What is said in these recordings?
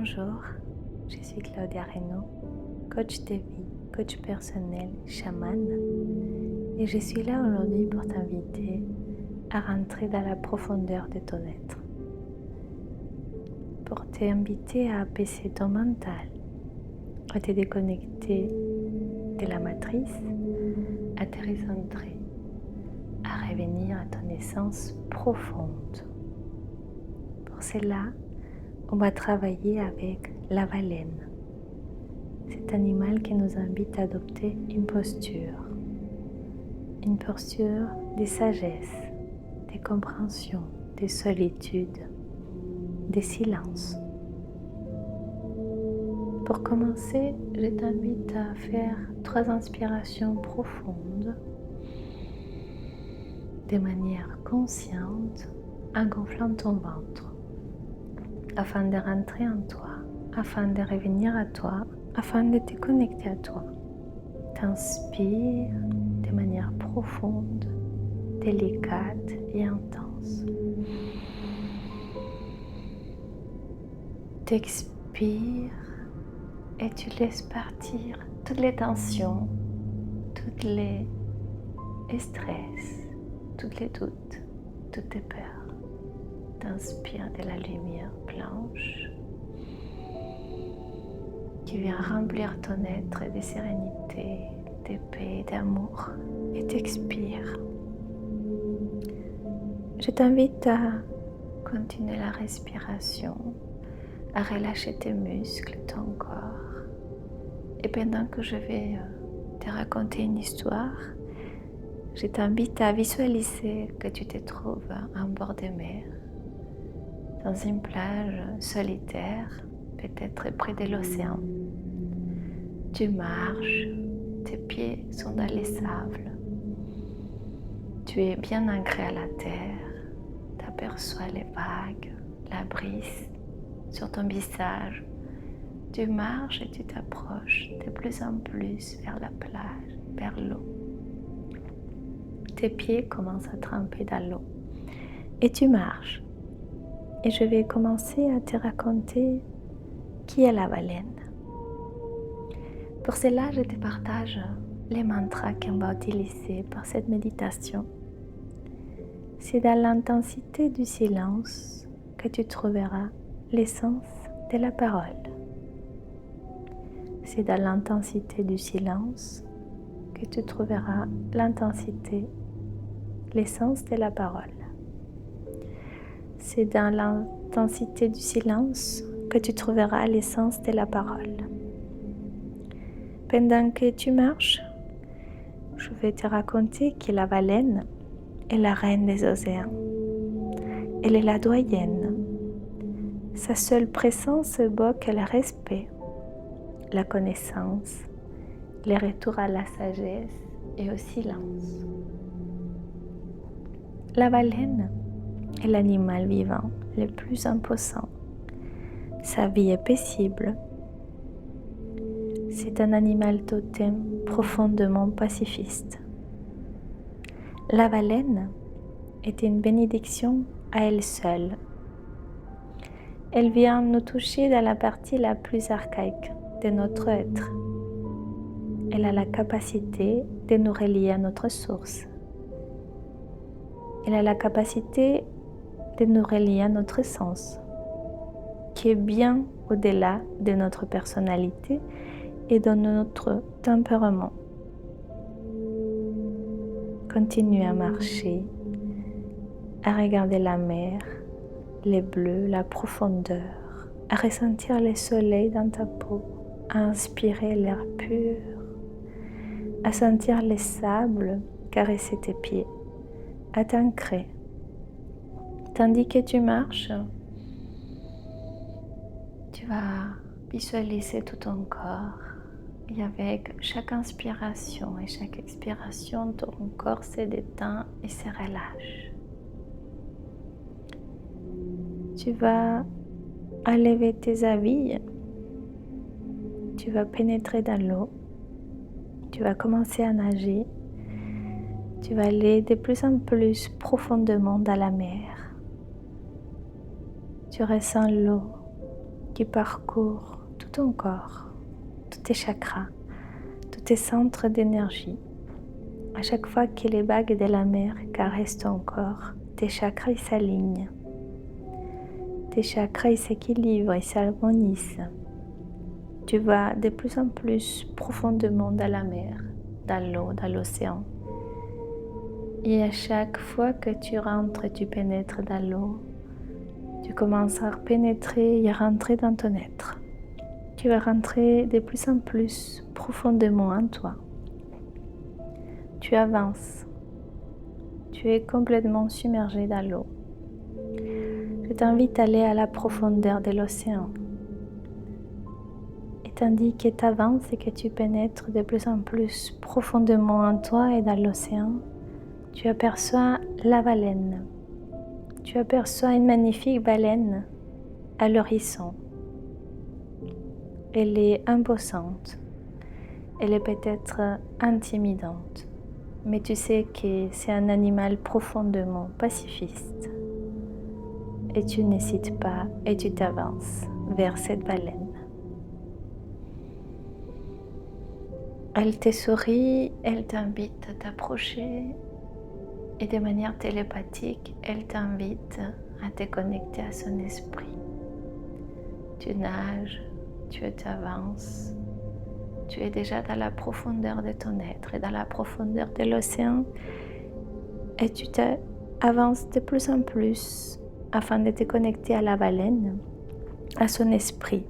Bonjour, je suis Claudia Reynaud, coach de vie, coach personnel, chaman, et je suis là aujourd'hui pour t'inviter à rentrer dans la profondeur de ton être, pour t'inviter à apaiser ton mental, à te déconnecter de la matrice, à te recentrer, à revenir à ton essence profonde. Pour cela, on va travailler avec la baleine, cet animal qui nous invite à adopter une posture de sagesse, de compréhension, de solitude, de silence. Pour commencer, je t'invite à faire 3 inspirations profondes de manière consciente en gonflant ton ventre, afin de rentrer en toi, afin de revenir à toi, afin de te connecter à toi. T'inspires de manière profonde, délicate et intense. T'expires et tu laisses partir toutes les tensions, tous les stress, toutes les doutes, toutes tes peurs. T'inspires de la lumière blanche qui vient remplir ton être de sérénité, de paix, d'amour, et t'expires. Je t'invite à continuer la respiration, à relâcher tes muscles, ton corps. Et pendant que je vais te raconter une histoire, je t'invite à visualiser que tu te trouves en bord de mer, dans une plage solitaire, peut-être près de l'océan. Tu marches, tes pieds sont dans les sables. Tu es bien ancré à la terre, tu aperçois les vagues, la brise sur ton visage. Tu marches et tu t'approches de plus en plus vers la plage, vers l'eau. Tes pieds commencent à tremper dans l'eau et tu marches. Et je vais commencer à te raconter qui est la baleine. Pour cela, je te partage les mantras qu'on va utiliser pour cette méditation. C'est dans l'intensité du silence que tu trouveras l'essence de la parole. C'est dans l'intensité du silence que tu trouveras l'essence de la parole. C'est dans l'intensité du silence que tu trouveras l'essence de la parole. Pendant que tu marches, je vais te raconter que la baleine est la reine des océans. Elle est la doyenne. Sa seule présence évoque le respect, la connaissance, le retour à la sagesse et au silence. La baleine est l'animal vivant le plus imposant. Sa vie est paisible. C'est un animal totem profondément pacifiste. La baleine est une bénédiction à elle seule. Elle vient nous toucher dans la partie la plus archaïque de notre être. Elle a la capacité de nous relier à notre source. Elle a la capacité de nous relier à notre sens, qui est bien au-delà de notre personnalité et de notre tempérament. Continue à marcher, à regarder la mer, les bleus, la profondeur, à ressentir le soleil dans ta peau, à inspirer l'air pur, à sentir les sables caresser tes pieds, à t'ancrer. Tandis que tu marches, tu vas visualiser tout ton corps et avec chaque inspiration et chaque expiration, ton corps se détend et se relâche. Tu vas enlever tes habits, tu vas pénétrer dans l'eau, tu vas commencer à nager, tu vas aller de plus en plus profondément dans la mer. Tu ressens l'eau qui parcourt tout ton corps, tous tes chakras, tous tes centres d'énergie. À chaque fois que les vagues de la mer caressent ton corps, tes chakras s'alignent. Tes chakras s'équilibrent et s'harmonisent. Tu vas de plus en plus profondément dans la mer, dans l'eau, dans l'océan. Et à chaque fois que tu rentres et tu pénètres dans l'eau, tu commences à pénétrer et à rentrer dans ton être. Tu vas rentrer de plus en plus profondément en toi. Tu avances. Tu es complètement submergé dans l'eau. Je t'invite à aller à la profondeur de l'océan. Et tandis que tu avances et que tu pénètres de plus en plus profondément en toi et dans l'océan, tu aperçois la baleine. Tu aperçois une magnifique baleine à l'horizon. Elle est imposante. Elle est peut-être intimidante. Mais tu sais que c'est un animal profondément pacifiste. Et tu n'hésites pas et tu t'avances vers cette baleine. Elle te sourit, elle t'invite à t'approcher et de manière télépathique, elle t'invite à te connecter à son esprit. Tu nages, tu t'avances, tu es déjà dans la profondeur de ton être et dans la profondeur de l'océan et tu avances de plus en plus afin de te connecter à la baleine, à son esprit.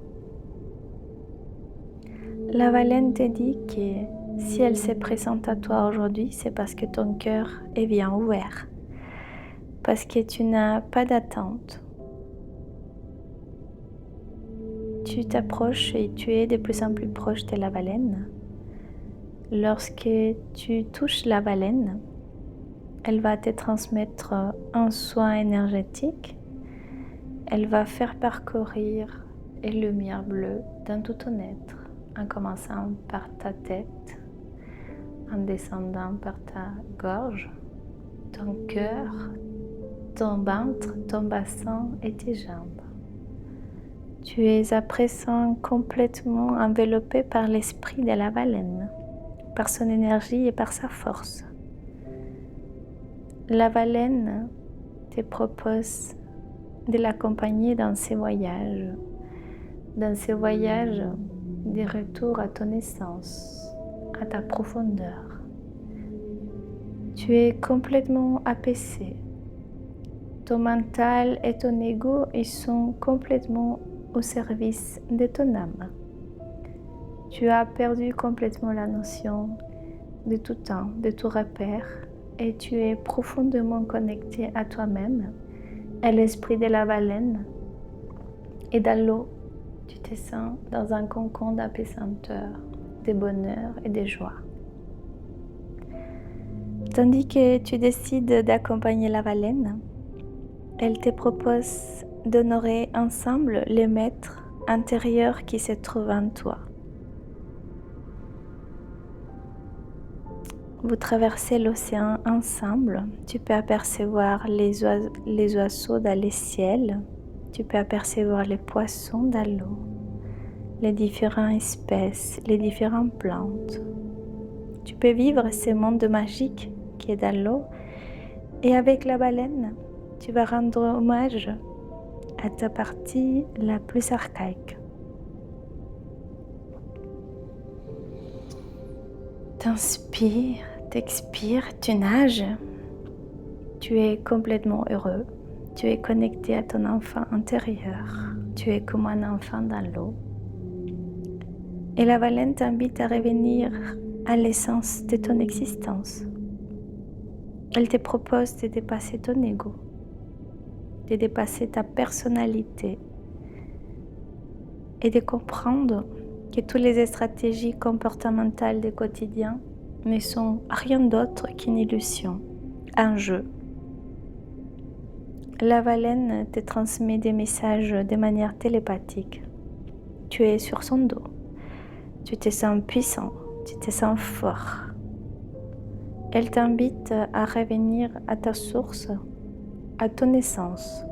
La baleine te dit que si elle se présente à toi aujourd'hui, c'est parce que ton cœur est bien ouvert, parce que tu n'as pas d'attente. Tu t'approches et tu es de plus en plus proche de la baleine. Lorsque tu touches la baleine, elle va te transmettre un soin énergétique. Elle va faire parcourir une lumière bleue dans tout ton être, en commençant par ta tête, en descendant par ta gorge, ton cœur, ton ventre, ton bassin et tes jambes. Tu es à présent complètement enveloppé par l'esprit de la baleine, par son énergie et par sa force. La baleine te propose de l'accompagner dans ses voyages de retour à ton essence, à ta profondeur. Tu es complètement apaisé. Ton mental et ton ego ils sont complètement au service de ton âme. Tu as perdu complètement la notion de tout temps, de tout repère, et tu es profondément connecté à toi-même, à l'esprit de la baleine, et dans l'eau, tu te sens dans un cocon d'apaisanteur, de bonheur et de joie. Tandis que tu décides d'accompagner la baleine, elle te propose d'honorer ensemble les maîtres intérieurs qui se trouvent en toi. Vous traversez l'océan ensemble. Tu peux apercevoir les oiseaux dans le ciel. Tu peux apercevoir les poissons dans l'eau, les différentes espèces, les différentes plantes. Tu peux vivre ce monde magique qui est dans l'eau. Et avec la baleine, tu vas rendre hommage à ta partie la plus archaïque. T'inspires, t'expires, tu nages. Tu es complètement heureux. Tu es connecté à ton enfant intérieur. Tu es comme un enfant dans l'eau. Et la baleine t'invite à revenir à l'essence de ton existence. Elle te propose de dépasser ton ego, de dépasser ta personnalité et de comprendre que toutes les stratégies comportementales du quotidien ne sont rien d'autre qu'une illusion, un jeu. La baleine te transmet des messages de manière télépathique. Tu es sur son dos. Tu te sens puissant, tu te sens fort. Elle t'invite à revenir à ta source, à ton essence,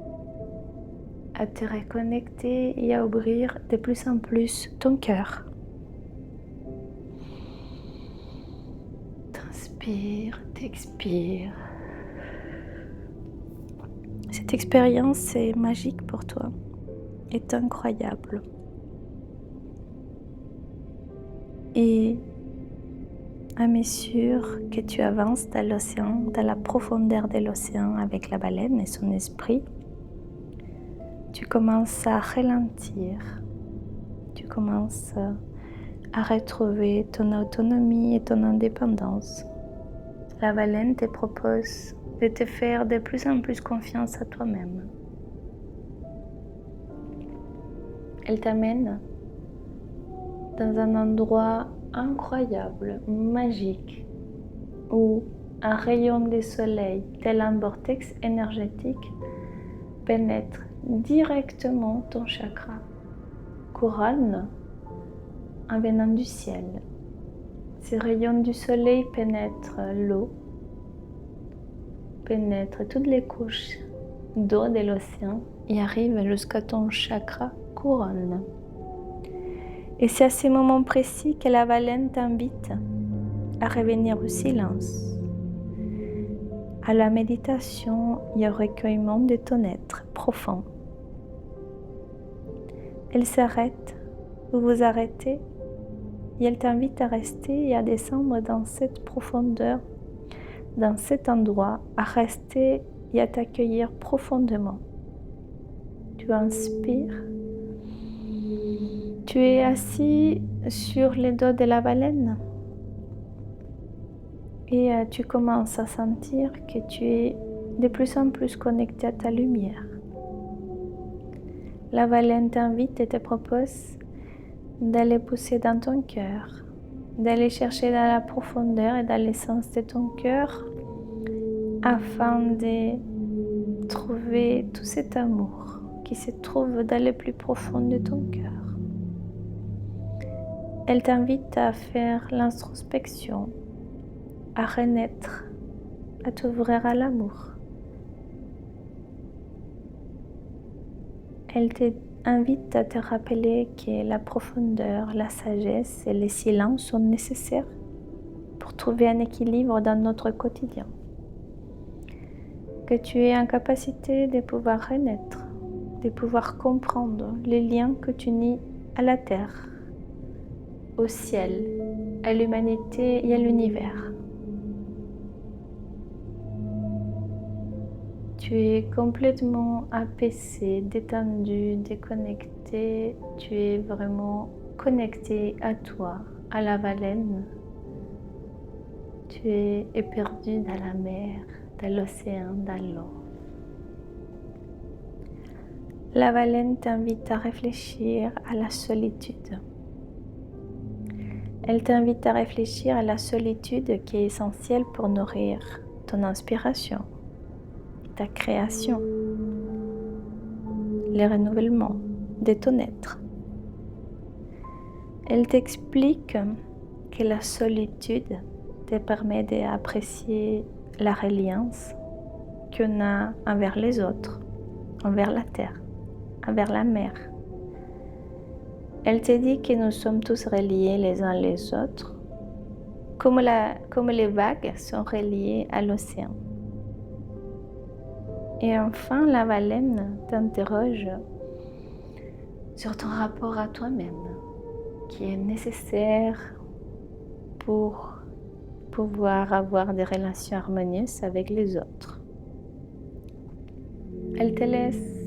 à te reconnecter et à ouvrir de plus en plus ton cœur. T'inspires, t'expires. Cette expérience est magique pour toi, est incroyable. Et à mesure que tu avances dans l'océan, dans la profondeur de l'océan avec la baleine et son esprit, tu commences à ralentir, tu commences à retrouver ton autonomie et ton indépendance. La baleine te propose de te faire de plus en plus confiance à toi-même. Elle t'amène dans un endroit incroyable, magique, où un rayon de soleil tel un vortex énergétique pénètre directement ton chakra couronne en venant du ciel. Ces rayons du soleil pénètrent l'eau, pénètrent toutes les couches d'eau de l'océan et arrivent jusqu'à ton chakra couronne. Et c'est à ces moments précis que la baleine t'invite à revenir au silence, à la méditation et au recueillement de ton être profond. Elle s'arrête, vous vous arrêtez, et elle t'invite à rester et à descendre dans cette profondeur, dans cet endroit, à rester et à t'accueillir profondément. Tu inspires. Tu es assis sur les dos de la baleine et tu commences à sentir que tu es de plus en plus connecté à ta lumière. La baleine t'invite et te propose d'aller pousser dans ton cœur, d'aller chercher dans la profondeur et dans l'essence de ton cœur afin de trouver tout cet amour qui se trouve dans le plus profond de ton cœur. Elle t'invite à faire l'introspection, à renaître, à t'ouvrir à l'amour. Elle t'invite à te rappeler que la profondeur, la sagesse et le silence sont nécessaires pour trouver un équilibre dans notre quotidien. Que tu es en capacité de pouvoir renaître, de pouvoir comprendre les liens que tu unis à la terre, au ciel, à l'humanité et à l'univers. Tu es complètement apaisé, détendu, déconnecté. Tu es vraiment connecté à toi, à la baleine. Tu es éperdu dans la mer, dans l'océan, dans l'eau. La baleine t'invite à réfléchir à la solitude. Elle t'invite à réfléchir à la solitude qui est essentielle pour nourrir ton inspiration, ta création, le renouvellement de ton être. Elle t'explique que la solitude te permet d'apprécier la reliance qu'on a envers les autres, envers la terre, envers la mer. Elle te dit que nous sommes tous reliés les uns les autres, comme les vagues sont reliées à l'océan. Et enfin, la baleine t'interroge sur ton rapport à toi-même, qui est nécessaire pour pouvoir avoir des relations harmonieuses avec les autres. Elle te laisse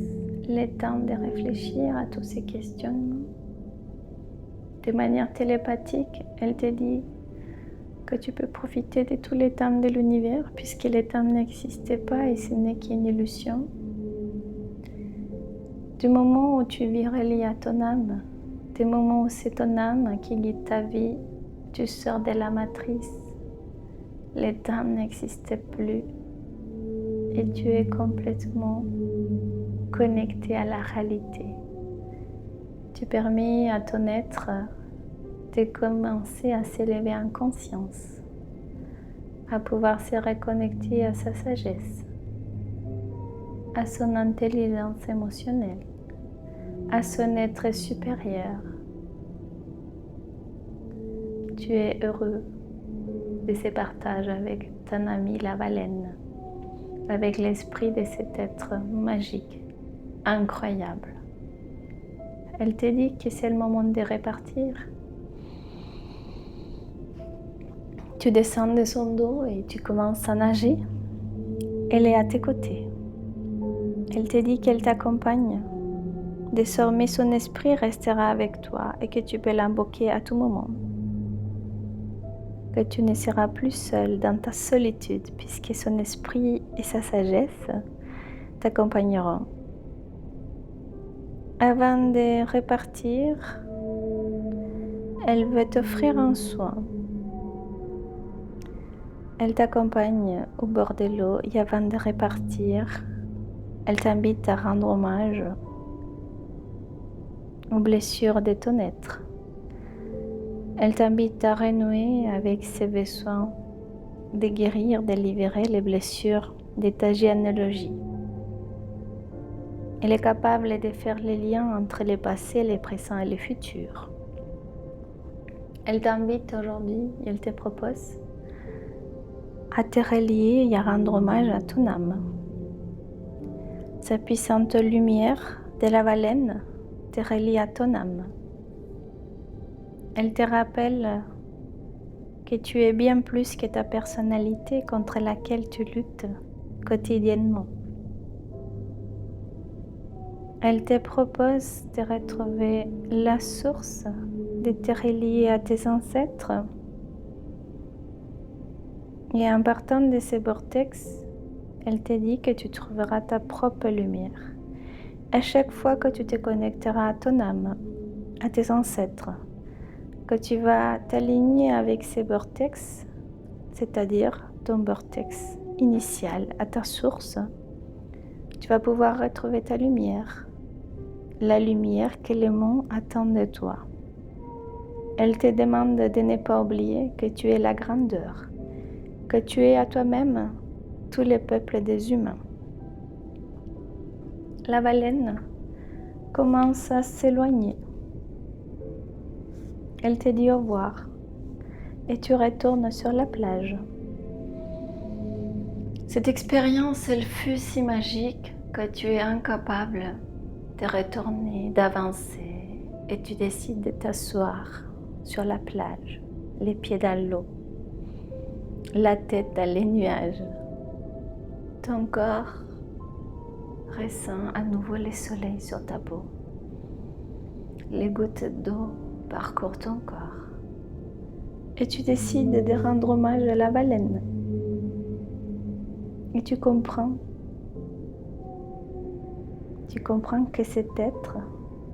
le temps de réfléchir à tous ces questionnements. De manière télépathique, elle te dit que tu peux profiter de tous les temps de l'univers puisque les temps n'existent pas et ce n'est qu'une illusion. Du moment où tu vis relié à ton âme, du moment où c'est ton âme qui guide ta vie, tu sors de la matrice. Les temps n'existent plus et tu es complètement connecté à la réalité. Tu permets à ton être de commencer à s'élever en conscience, à pouvoir se reconnecter à sa sagesse, à son intelligence émotionnelle, à son être supérieur. Tu es heureux de ce partage avec ton ami la baleine, avec l'esprit de cet être magique, incroyable. Elle te dit que c'est le moment de repartir. Tu descends de son dos et tu commences à nager. Elle est à tes côtés. Elle te dit qu'elle t'accompagne. Désormais, son esprit restera avec toi et que tu peux l'invoquer à tout moment. Que tu ne seras plus seul dans ta solitude puisque son esprit et sa sagesse t'accompagneront. Avant de repartir, elle veut t'offrir un soin. Elle t'accompagne au bord de l'eau et avant de repartir, elle t'invite à rendre hommage aux blessures de ton être. Elle t'invite à renouer avec ses besoins de guérir, de libérer les blessures de ta généalogie. Elle est capable de faire les liens entre le passé, le présent et le futur. Elle t'invite aujourd'hui, elle te propose à te relier et à rendre hommage à ton âme. Sa puissante lumière de la baleine te relie à ton âme. Elle te rappelle que tu es bien plus que ta personnalité contre laquelle tu luttes quotidiennement. Elle te propose de retrouver la source, de te relier à tes ancêtres. Et en partant de ce vortex, elle te dit que tu trouveras ta propre lumière. À chaque fois que tu te connecteras à ton âme, à tes ancêtres, que tu vas t'aligner avec ces vortex, c'est-à-dire ton vortex initial à ta source, tu vas pouvoir retrouver ta lumière, la lumière que le monde attend de toi. Elle te demande de ne pas oublier que tu es la grandeur, que tu es à toi-même tous les peuples des humains. La baleine commence à s'éloigner. Elle te dit au revoir et tu retournes sur la plage. Cette expérience, elle fut si magique que tu es incapable de retourner, d'avancer et tu décides de t'asseoir sur la plage, les pieds dans l'eau, la tête dans les nuages. Ton corps ressent à nouveau le soleil sur ta peau. Les gouttes d'eau parcourent ton corps. Et tu décides de rendre hommage à la baleine. Et tu comprends que cet être,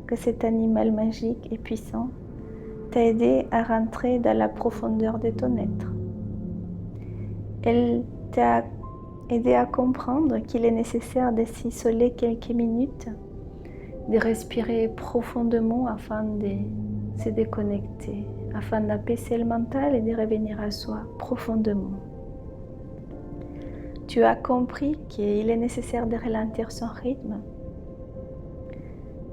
que cet animal magique et puissant t'a aidé à rentrer dans la profondeur de ton être. Elle t'a aidé à comprendre qu'il est nécessaire de s'isoler quelques minutes, de respirer profondément afin de se déconnecter, afin d'apaiser le mental et de revenir à soi profondément. Tu as compris qu'il est nécessaire de ralentir son rythme,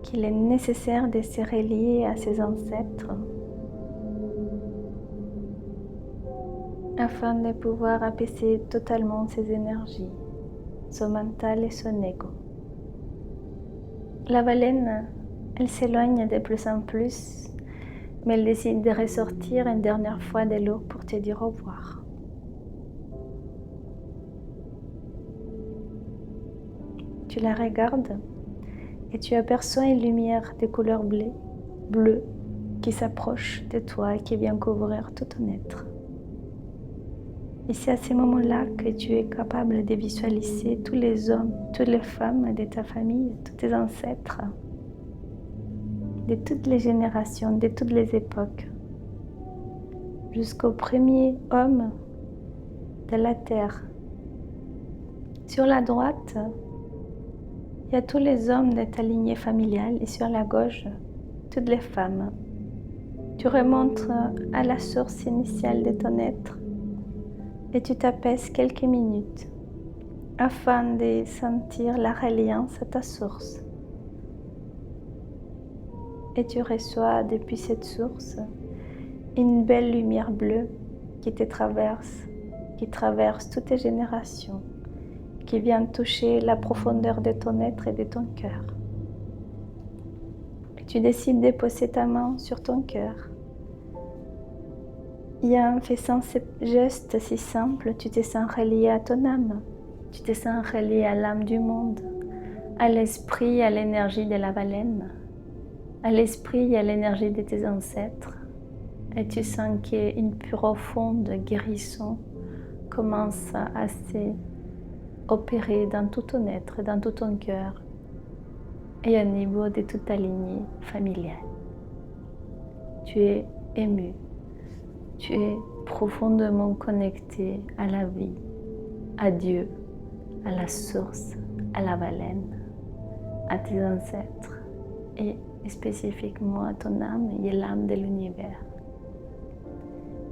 qu'il est nécessaire de se relier à ses ancêtres afin de pouvoir apaiser totalement ses énergies, son mental et son ego. La baleine, elle s'éloigne de plus en plus, mais elle décide de ressortir une dernière fois de l'eau pour te dire au revoir. Tu la regardes et tu aperçois une lumière de couleur bleue qui s'approche de toi et qui vient couvrir tout ton être. Et c'est à ce moment-là que tu es capable de visualiser tous les hommes, toutes les femmes de ta famille, tous tes ancêtres, de toutes les générations, de toutes les époques, jusqu'au premier homme de la terre. Sur la droite, il y a tous les hommes de ta lignée familiale et sur la gauche, toutes les femmes. Tu remontes à la source initiale de ton être et tu t'apaises quelques minutes afin de sentir la reliance à ta source. et tu reçois depuis cette source une belle lumière bleue qui qui traverse toutes tes générations, qui vient toucher la profondeur de ton être et de ton cœur. Et tu décides de poser ta main sur ton cœur. Et en faisant ce geste si simple, tu te sens relié à ton âme, tu te sens relié à l'âme du monde, à l'esprit, à l'énergie de la baleine, à l'esprit et à l'énergie de tes ancêtres. Et tu sens qu'une profonde guérison commence à s'opérer dans tout ton être, dans tout ton cœur et au niveau de toute ta lignée familiale. Tu es ému, tu es profondément connecté à la vie, à Dieu, à la source, à la baleine, à tes ancêtres et spécifiquement à ton âme et l'âme de l'univers.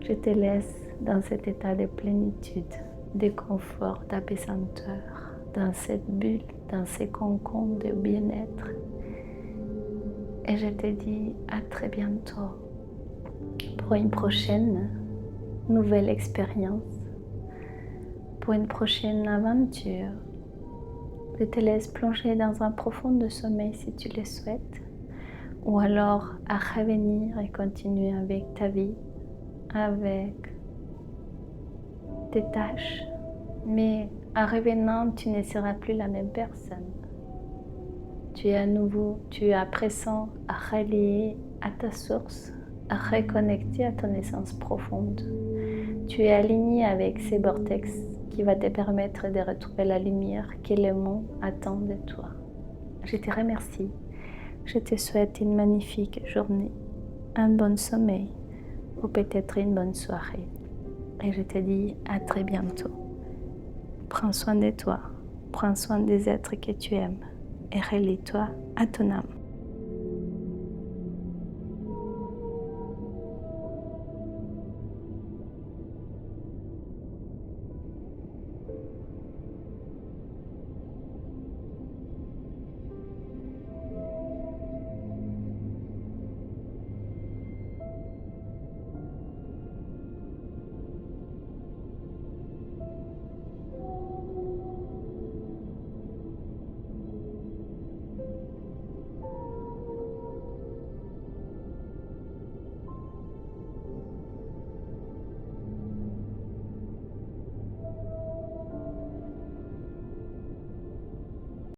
Je te laisse dans cet état de plénitude, de confort, d'apaisanteur, dans cette bulle, dans ces cocons de bien-être. Et je te dis à très bientôt pour une prochaine nouvelle expérience, pour une prochaine aventure. Je te laisse plonger dans un profond sommeil si tu le souhaites, ou alors à revenir et continuer avec ta vie, avec tes tâches, mais en revenant, tu ne seras plus la même personne. Tu es à nouveau, tu es à présent à relier à ta source, à reconnecter à ton essence profonde. Tu es aligné avec ces vortex qui va te permettre de retrouver la lumière que le monde attend de toi. Je te remercie. Je te souhaite une magnifique journée, un bon sommeil ou peut-être une bonne soirée. Et je te dis à très bientôt. Prends soin de toi, prends soin des êtres que tu aimes et relie-toi à ton âme.